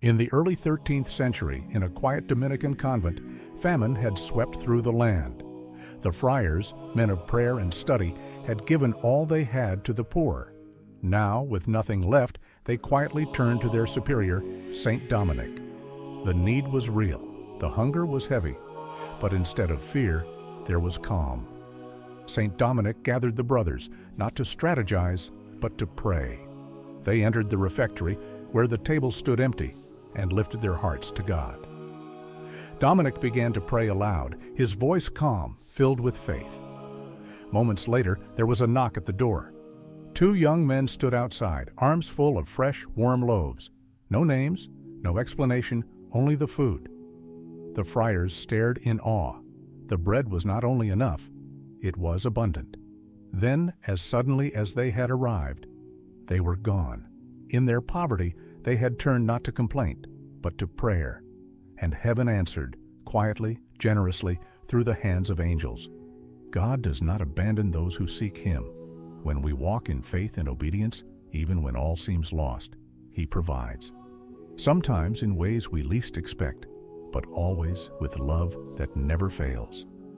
In the early 13th century, in a quiet Dominican convent, famine had swept through the land. The friars, men of prayer and study, had given all they had to the poor. Now, with nothing left, they quietly turned to their superior, Saint Dominic. The need was real, the hunger was heavy, but instead of fear, there was calm. Saint Dominic gathered the brothers, not to strategize, but to pray. They entered the refectory, where the table stood empty, and lifted their hearts to God. Dominic began to pray aloud, his voice calm, filled with faith. Moments later, there was a knock at the door. Two young men stood outside, arms full of fresh, warm loaves. No names, no explanation, only the food. The friars stared in awe. The bread was not only enough, it was abundant. Then, as suddenly as they had arrived, they were gone. In their poverty, they had turned not to complaint, but to prayer. And heaven answered, quietly, generously, through the hands of angels. God does not abandon those who seek Him. When we walk in faith and obedience, even when all seems lost, He provides. Sometimes in ways we least expect, but always with love that never fails.